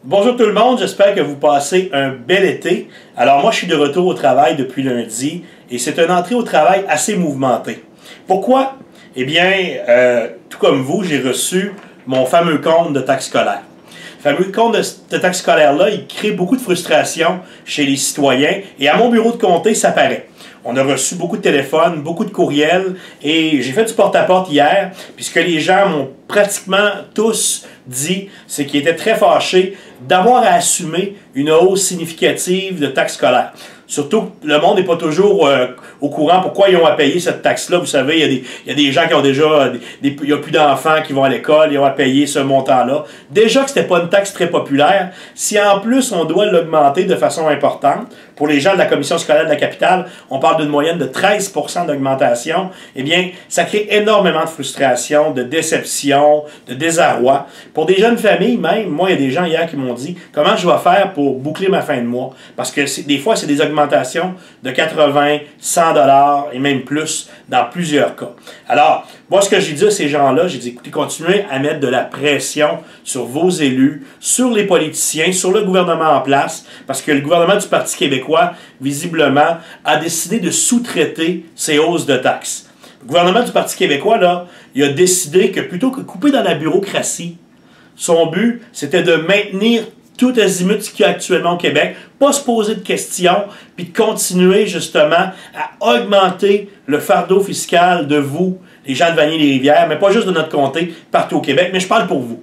Bonjour tout le monde, j'espère que vous passez un bel été. Alors moi je suis de retour au travail depuis lundi et c'est une entrée au travail assez mouvementée. Pourquoi? Eh bien, tout comme vous, j'ai reçu mon fameux compte de taxe scolaire. Le fameux compte de taxe scolaire-là, il crée beaucoup de frustration chez les citoyens et à mon bureau de comté, ça paraît. On a reçu beaucoup de téléphones, beaucoup de courriels et j'ai fait du porte-à-porte hier, puisque les gens m'ont pratiquement tous dit, c'est qu'ils étaient très fâchés d'avoir à assumer une hausse significative de taxes scolaires. Surtout que le monde n'est pas toujours au courant pourquoi ils ont à payer cette taxe-là. Vous savez, il y a des gens qui ont déjà, il n'y a plus d'enfants qui vont à l'école, ils ont à payer ce montant-là. Déjà que ce n'était pas une taxe très populaire, si en plus on doit l'augmenter de façon importante, pour les gens de la commission scolaire de la capitale, on parle d'une moyenne de 13% d'augmentation, eh bien, ça crée énormément de frustration, de déception, de désarroi. Pour des jeunes familles même, moi, il y a des gens hier qui m'ont dit « Comment je vais faire pour boucler ma fin de mois? » Parce que des fois, c'est des augmentations de 80, 100 $ et même plus dans plusieurs cas. Alors, moi, ce que j'ai dit à ces gens-là, j'ai dit « Écoutez, continuez à mettre de la pression sur vos élus, sur les politiciens, sur le gouvernement en place, parce que le gouvernement du Parti québécois, visiblement, a décidé de sous-traiter ces hausses de taxes. » Le gouvernement du Parti québécois, là, il a décidé que plutôt que couper dans la bureaucratie, son but, c'était de maintenir tout azimut ce qu'il y a actuellement au Québec, pas se poser de questions, puis de continuer justement à augmenter le fardeau fiscal de vous, les gens de Vanier-les-Rivières, mais pas juste de notre comté, partout au Québec, mais je parle pour vous.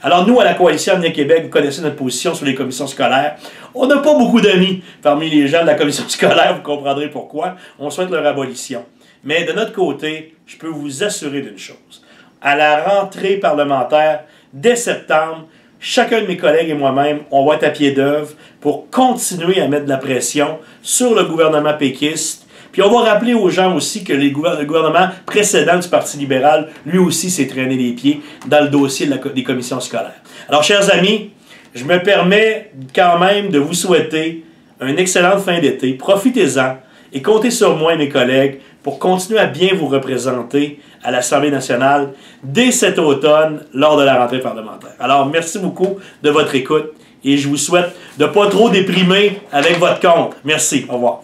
Alors nous, à la Coalition Avenir Québec, vous connaissez notre position sur les commissions scolaires. On n'a pas beaucoup d'amis parmi les gens de la commission scolaire, vous comprendrez pourquoi. On souhaite leur abolition. Mais de notre côté, je peux vous assurer d'une chose. À la rentrée parlementaire, dès septembre, chacun de mes collègues et moi-même, on va être à pied d'œuvre pour continuer à mettre de la pression sur le gouvernement péquiste. Puis on va rappeler aux gens aussi que le gouvernement précédent du Parti libéral, lui aussi s'est traîné les pieds dans le dossier des commissions scolaires. Alors, chers amis, je me permets quand même de vous souhaiter une excellente fin d'été. Profitez-en et comptez sur moi et mes collègues pour continuer à bien vous représenter à l'Assemblée nationale dès cet automne lors de la rentrée parlementaire. Alors, merci beaucoup de votre écoute et je vous souhaite de ne pas trop déprimer avec votre compte. Merci. Au revoir.